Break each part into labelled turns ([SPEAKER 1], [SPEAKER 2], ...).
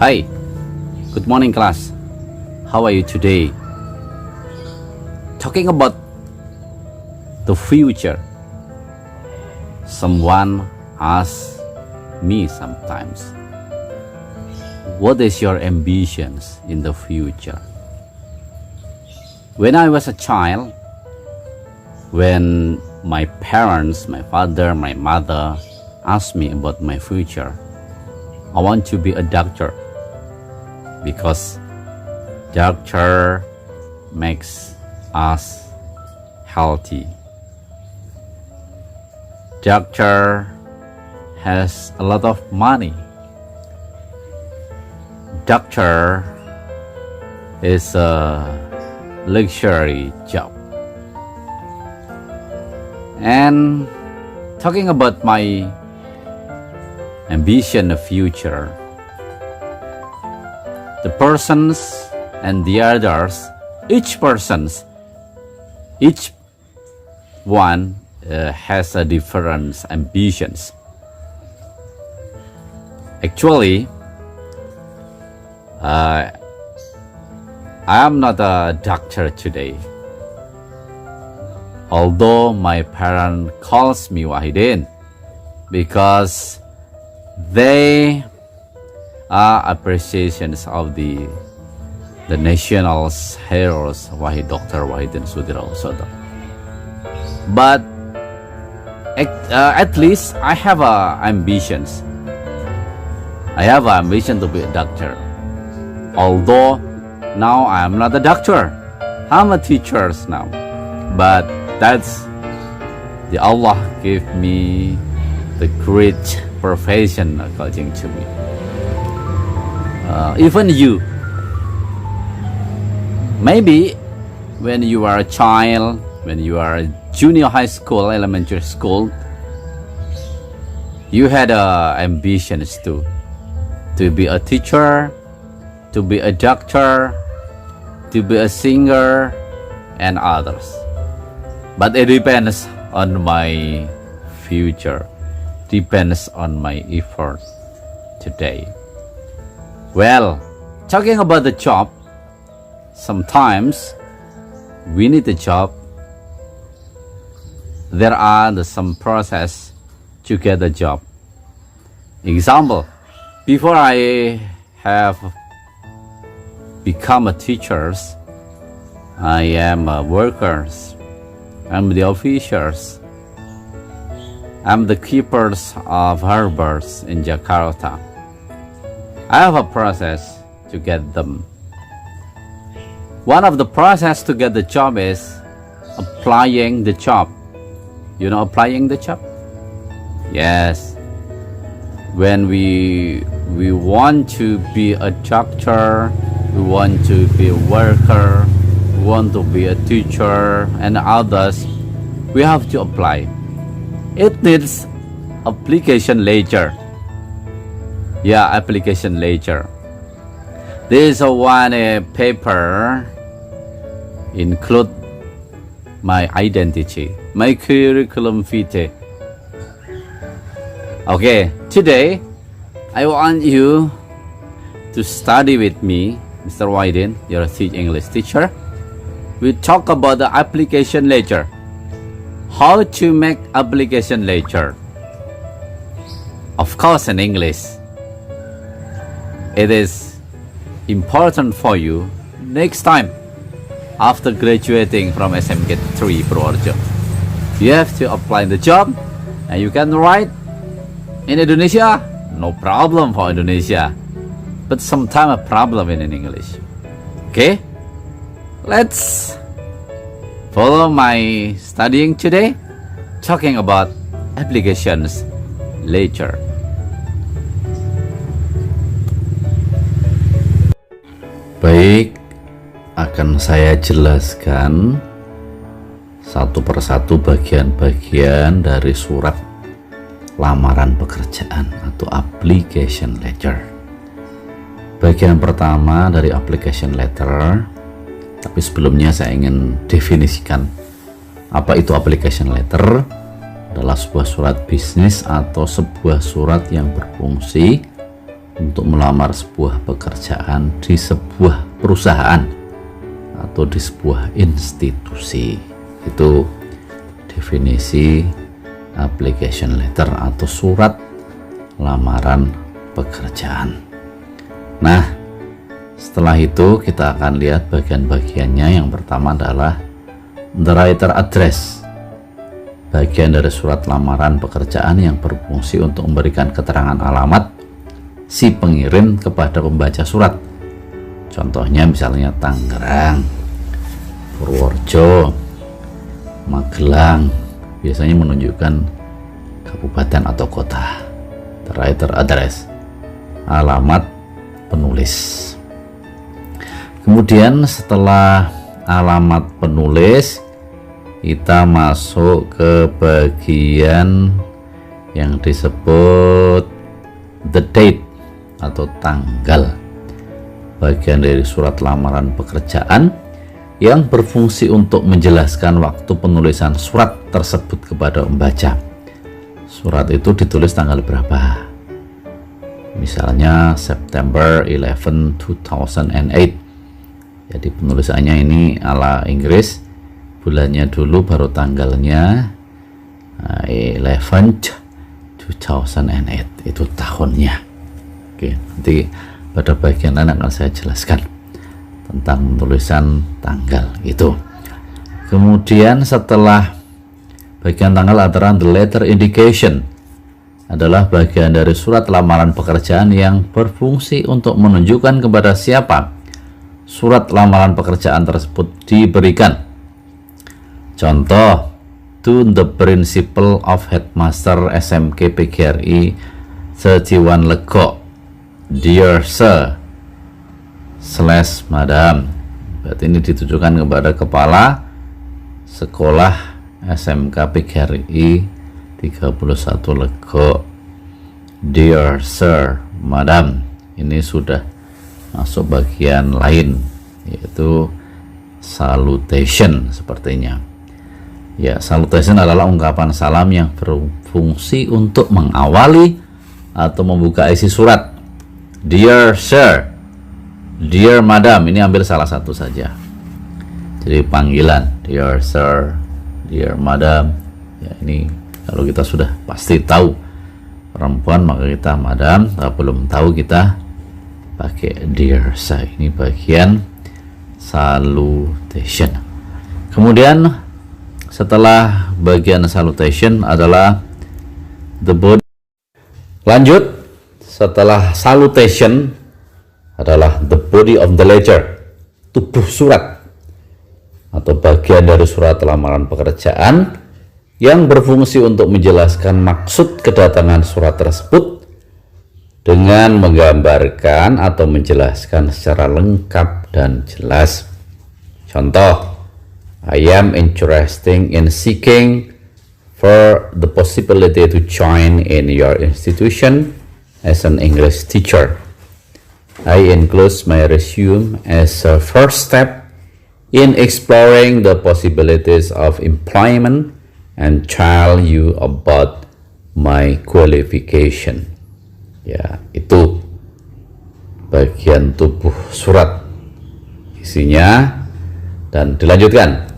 [SPEAKER 1] Hi, good morning class. How are you today? Talking about the future. Someone asks me sometimes, what is your ambitions in the future? When I was a child, when my parents, my father, my mother asked me about my future, I want to be a doctor because doctor makes us healthy. Doctor has a lot of money. Doctor is a luxury job. And talking about my ambition of future, the persons and the others, each one has a different ambitions. Actually, I am not a doctor today. Although my parent calls me Wahidin because they are appreciations of the national heroes Dr. Wahidin Sudirohusodo. But at least I have ambitions. I have an ambition to be a doctor. Although now I am not a doctor, I'm a teacher now. But that's the Allah gave me the great profession according to me. Even you, maybe when you are a child, when you are a junior high school, elementary school, you had ambitions to be a teacher, to be a doctor, to be a singer, and others. But it depends on my future, depends on my effort today. Well, talking about the job, sometimes we need a job. There are some process to get a job. Example, before I have become a teacher, I am a worker. I'm the officials. I'm the keepers of harbors in Jakarta. I have a process to get them. One of the process to get the job is applying the job. You know applying the job? Yes. When we want to be a doctor, we want to be a worker, we want to be a teacher and others, we have to apply. It needs application letter. Yeah, application letter. This one paper include my identity, my curriculum vitae. Okay, today I want you to study with me, Mr. Wahidin, you're a English teacher. We talk about the application letter. How to make application letter. Of course in English. It is important for you next time after graduating from SMK 3 Purworejo. You have to apply the job and you can write in Indonesia, no problem for Indonesia. But sometimes a problem in English. Okay? Let's follow my studying today, talking about applications later. Baik, akan saya jelaskan satu persatu bagian-bagian dari surat lamaran pekerjaan atau application letter. Bagian pertama dari application letter, tapi sebelumnya saya ingin definisikan apa itu application letter. Adalah sebuah surat bisnis atau sebuah surat yang berfungsi untuk melamar sebuah pekerjaan di sebuah perusahaan atau di sebuah institusi. Itu definisi application letter atau surat lamaran pekerjaan. Nah, setelah itu kita akan lihat bagian-bagiannya. Yang pertama adalah the writer address, bagian dari surat lamaran pekerjaan yang berfungsi untuk memberikan keterangan alamat si pengirim kepada pembaca surat. Contohnya misalnya Tangerang, Purworejo, Magelang, biasanya menunjukkan kabupaten atau kota. The writer address, alamat penulis. Kemudian setelah alamat penulis, kita masuk ke bagian yang disebut the date atau tanggal, bagian dari surat lamaran pekerjaan yang berfungsi untuk menjelaskan waktu penulisan surat tersebut kepada pembaca. Surat itu ditulis tanggal berapa, misalnya September 11, 2008. Jadi penulisannya ini ala Inggris, bulannya dulu baru tanggalnya 11 2008, itu tahunnya. Oke, nanti pada bagian lain akan saya jelaskan tentang tulisan tanggal itu. Kemudian setelah bagian tanggal adalah the letter indication, adalah bagian dari surat lamaran pekerjaan yang berfungsi untuk menunjukkan kepada siapa surat lamaran pekerjaan tersebut diberikan. Contoh, to the principal of headmaster SMK PGRI Seciwan Lego, dear sir / madam. Berarti ini ditujukan kepada kepala sekolah SMK PGRI 31 Lego, dear sir, madam. Ini sudah masuk bagian lain, yaitu salutation sepertinya. Ya, salutation adalah ungkapan salam yang berfungsi untuk mengawali atau membuka isi surat. Dear sir, dear madam, ini ambil salah satu saja. Jadi panggilan dear sir, dear madam. Ya, ini kalau kita sudah pasti tahu perempuan maka kita madam, kalau belum tahu kita pakai dear sir. Ini bagian salutation. Kemudian setelah bagian salutation adalah the body. Lanjut, setelah salutation adalah the body of the letter, tubuh surat atau bagian dari surat lamaran pekerjaan yang berfungsi untuk menjelaskan maksud kedatangan surat tersebut dengan menggambarkan atau menjelaskan secara lengkap dan jelas. Contoh, I am interested in seeking for the possibility to join in your institution as an English teacher. I include my resume as a first step in exploring the possibilities of employment and tell you about my qualification. Ya, itu bagian tubuh surat isinya. Dan dilanjutkan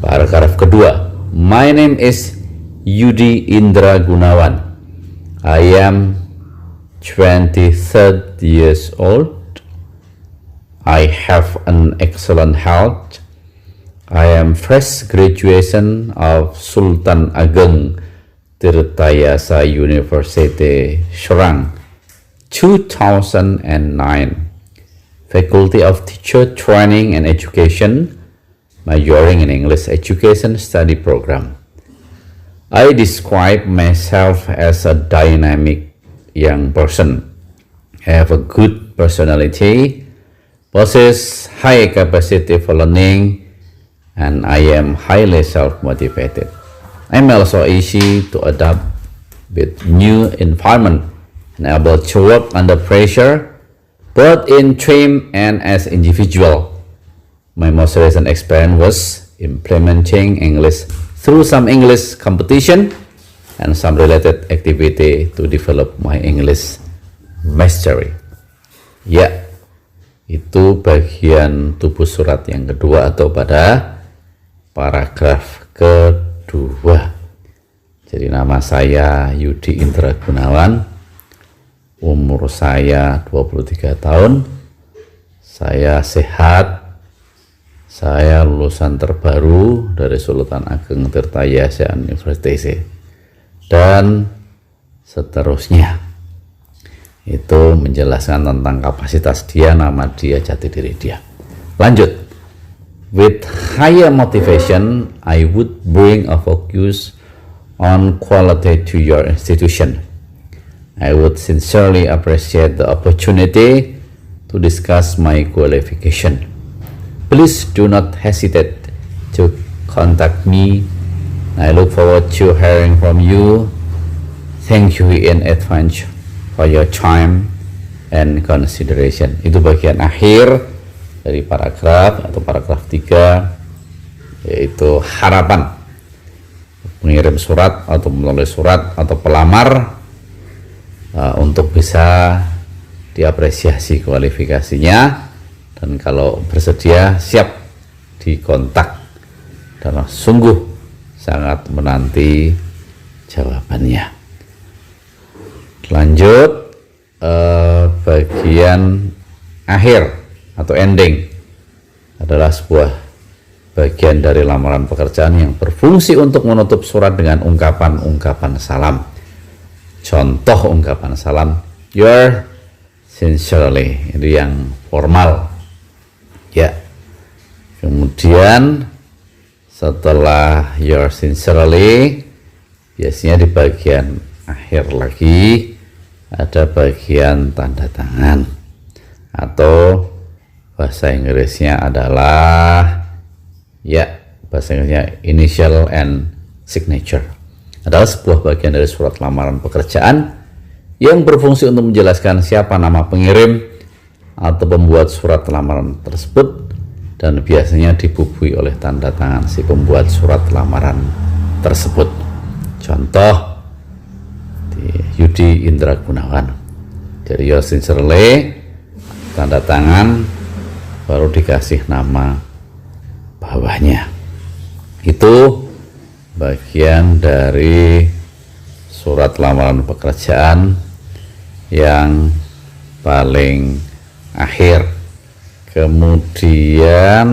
[SPEAKER 1] paragraf kedua. My name is Yudi Indra Gunawan. I am 23 years old. I have an excellent health. I am fresh graduation of Sultan Ageng Tirtayasa University, Serang, 2009. Faculty of Teacher Training and Education, majoring in English Education Study Program. I describe myself as a dynamic young person. I have a good personality, possess high capacity for learning, and I am highly self-motivated. I'm also easy to adapt with new environment and able to work under pressure, both in team and as individual. My most recent experience was implementing English through some English competition and some related activity to develop my English mystery. Ya, itu bagian tubuh surat yang kedua atau pada paragraf kedua. Jadi nama saya Yudi Indra Gunawan, umur saya 23 tahun, saya sehat, saya lulusan terbaru dari Sultan Ageng Tirtayasa University, dan seterusnya. Itu menjelaskan tentang kapasitas dia, nama dia, jati diri dia. Lanjut. With higher motivation, I would bring a focus on quality to your institution. I would sincerely appreciate the opportunity to discuss my qualification. Please do not hesitate to contact me. I look forward to hearing from you. Thank you in advance for your time and consideration. Itu bagian akhir dari paragraf atau paragraf 3, yaitu harapan pengirim surat atau penulis surat atau pelamar untuk bisa diapresiasi kualifikasinya, dan kalau bersedia siap dikontak, dan sungguh sangat menanti jawabannya. Lanjut, bagian akhir atau ending adalah sebuah bagian dari lamaran pekerjaan yang berfungsi untuk menutup surat dengan ungkapan-ungkapan salam. Contoh ungkapan salam, your sincerely, itu yang formal. Ya. Kemudian setelah your sincerely, biasanya di bagian akhir lagi ada bagian tanda tangan, atau bahasa Inggrisnya adalah, bahasa Inggrisnya initial and signature. Adalah sebuah bagian dari surat lamaran pekerjaan yang berfungsi untuk menjelaskan siapa nama pengirim atau pembuat surat lamaran tersebut, dan biasanya dibubuhi oleh tanda tangan si pembuat surat lamaran tersebut. Contoh, Yudi Indra Gunawan. Jadi yours sincerely, tanda tangan, baru dikasih nama bawahnya. Itu bagian dari surat lamaran pekerjaan yang paling akhir. Kemudian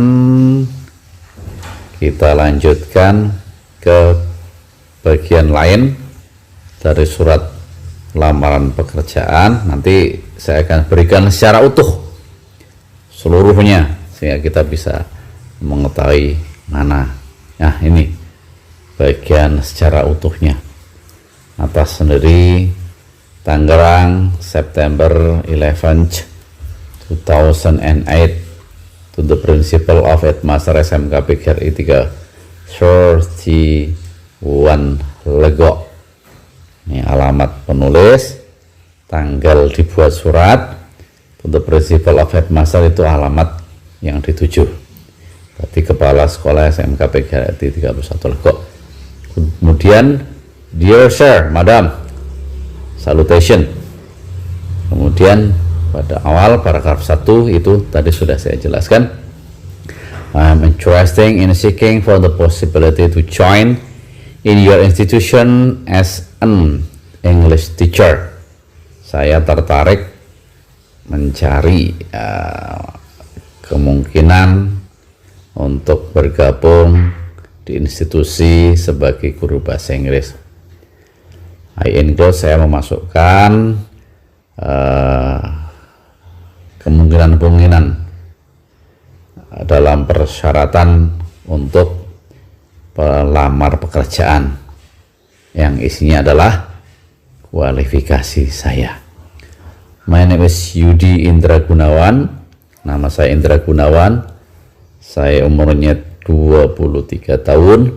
[SPEAKER 1] kita lanjutkan ke bagian lain dari surat lamaran pekerjaan. Nanti saya akan berikan secara utuh seluruhnya sehingga kita bisa mengetahui mana. Nah, ini bagian secara utuhnya. Atas sendiri, Tangerang, September 11, 2008, to the Principal of Headmaster SMK PGRI 331 Legok. Ini alamat penulis, tanggal dibuat surat. To the Principal of Headmaster itu alamat yang dituju. Berarti Kepala Sekolah SMK PGRI 31 Legok. Kemudian, dear sir, madam, salutation. Kemudian pada awal paragraf 1 itu tadi sudah saya jelaskan. I'm interested in seeking for the possibility to join in your institution as an English teacher. Saya tertarik mencari kemungkinan untuk bergabung di institusi sebagai guru bahasa Inggris. I include, saya memasukkan kemungkinan-kemungkinan dalam persyaratan untuk pelamar pekerjaan yang isinya adalah kualifikasi saya. My name is Yudi Indra Gunawan. Nama saya Indra Gunawan. Saya umurnya 23 tahun.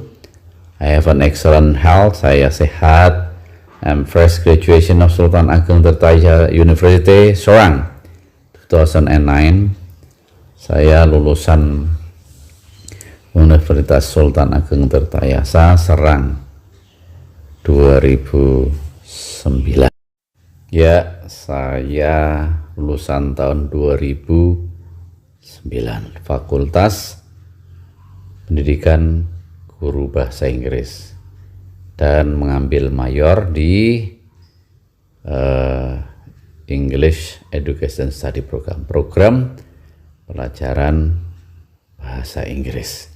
[SPEAKER 1] I have an excellent health. Saya sehat. I'm fresh graduation of Sultan Ageng Tirtayasa University, Sorang, 2009. Saya lulusan Universitas Sultan Ageng Tirtayasa, Serang, 2009. Ya, saya lulusan tahun 2009, Fakultas Pendidikan Guru Bahasa Inggris, dan mengambil mayor di English Education Study program pelajaran bahasa Inggris.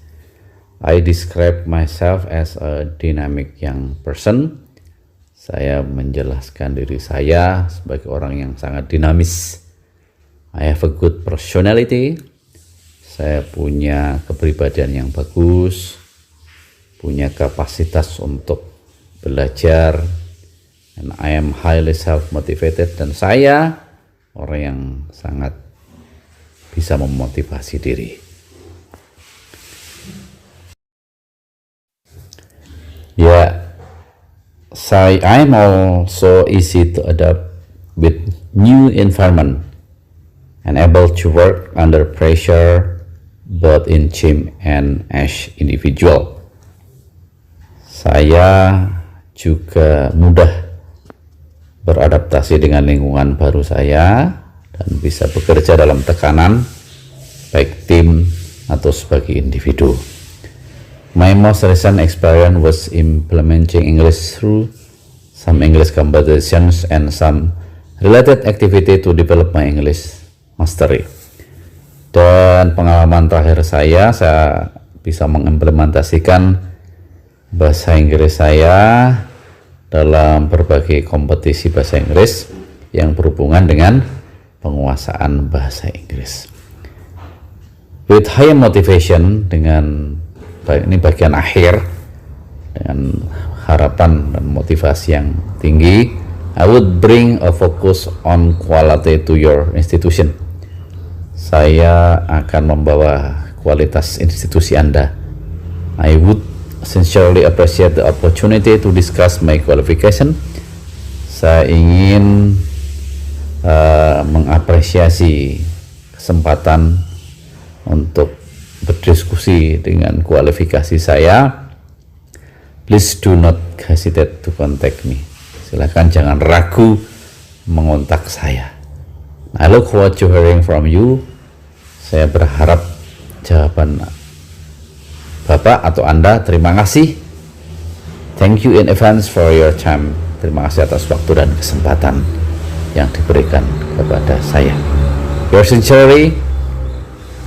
[SPEAKER 1] I describe myself as a dynamic young person. Saya menjelaskan diri saya sebagai orang yang sangat dinamis. I have a good personality. Saya punya kepribadian yang bagus, punya kapasitas untuk belajar, and I am highly self-motivated, dan saya orang yang sangat bisa memotivasi diri. Ya, I'm also easy to adapt with new environment and able to work under pressure both in team and as individual. Saya juga mudah beradaptasi dengan lingkungan baru saya dan bisa bekerja dalam tekanan baik tim atau sebagai individu. My most recent experience was implementing English through some English competitions and some related activity to develop my English mastery. Dan pengalaman terakhir saya bisa mengimplementasikan bahasa Inggris saya dalam berbagai kompetisi bahasa Inggris yang berhubungan dengan penguasaan bahasa Inggris. With high motivation, ini bagian akhir, dengan harapan dan motivasi yang tinggi, I would bring a focus on quality to your institution. Saya akan membawa kualitas institusi Anda. I would sincerely appreciate the opportunity to discuss my qualification. Saya ingin mengapresiasi kesempatan untuk berdiskusi dengan kualifikasi saya. Please do not hesitate to contact me. Silakan jangan ragu mengontak saya. I look forward to hearing from you. Saya berharap jawaban Bapak atau Anda. Terima kasih. Thank you in advance for your time. Terima kasih atas waktu dan kesempatan yang diberikan kepada saya. Yours sincerely,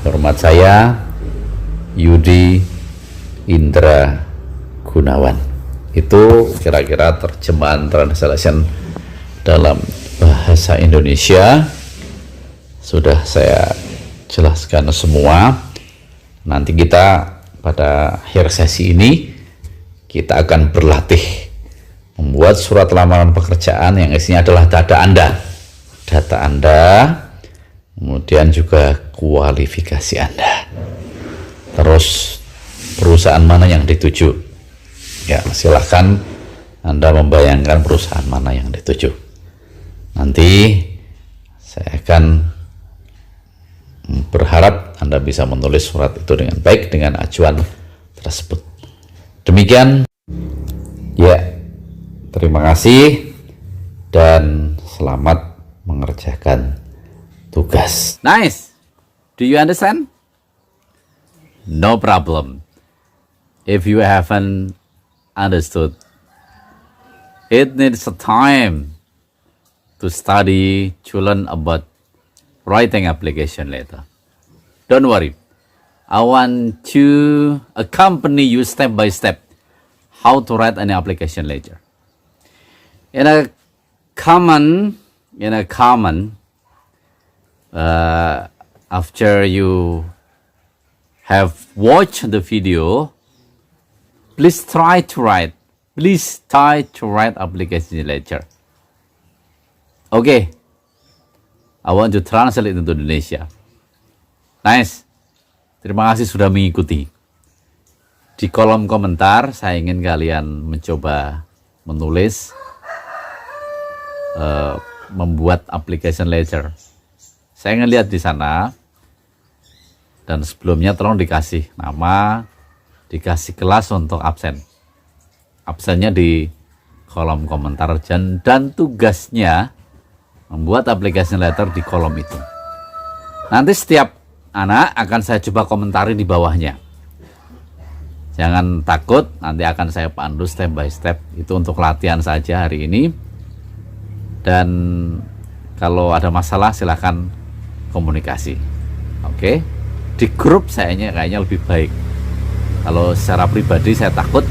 [SPEAKER 1] hormat saya, Yudi Indra Gunawan. Itu kira-kira terjemahan translation dalam bahasa Indonesia. Sudah saya jelaskan semua. Nanti kita pada akhir sesi ini kita akan berlatih membuat surat lamaran pekerjaan yang isinya adalah data Anda, kemudian juga kualifikasi Anda. Terus perusahaan mana yang dituju? Ya, silahkan Anda membayangkan perusahaan mana yang dituju. Nanti saya akan berharap Anda bisa menulis surat itu dengan baik dengan acuan tersebut. Demikian. Ya, terima kasih dan selamat mengerjakan tugas. Nice. Do you understand? No problem. If you haven't understood, it needs a time to study, to learn about writing application letter. Don't worry. I want to accompany you step by step how to write an application letter. In a common, after you have watched the video, please try to write application letter. Okay, I want to translate into Indonesia. Nice. Terima kasih sudah mengikuti. Di kolom komentar saya ingin kalian mencoba menulis, membuat application letter. Saya ingin lihat di sana. Dan sebelumnya tolong dikasih nama, dikasih kelas untuk absen. Absennya di kolom komentar dan tugasnya membuat application letter di kolom itu. Nanti setiap anak akan saya coba komentari di bawahnya. Jangan takut, nanti akan saya pandu step by step. Itu untuk latihan saja hari ini. Dan kalau ada masalah silahkan komunikasi. Oke? Di grup kayaknya lebih baik. Kalau secara pribadi saya takut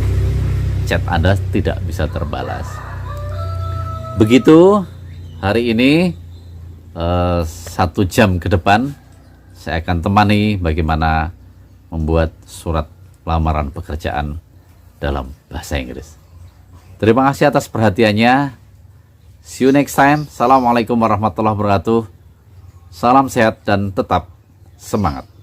[SPEAKER 1] chat Anda tidak bisa terbalas. Begitu hari ini 1 jam ke depan saya akan temani bagaimana membuat surat lamaran pekerjaan dalam bahasa Inggris. Terima kasih atas perhatiannya. See you next time. Assalamualaikum warahmatullahi wabarakatuh. Salam sehat dan tetap semangat.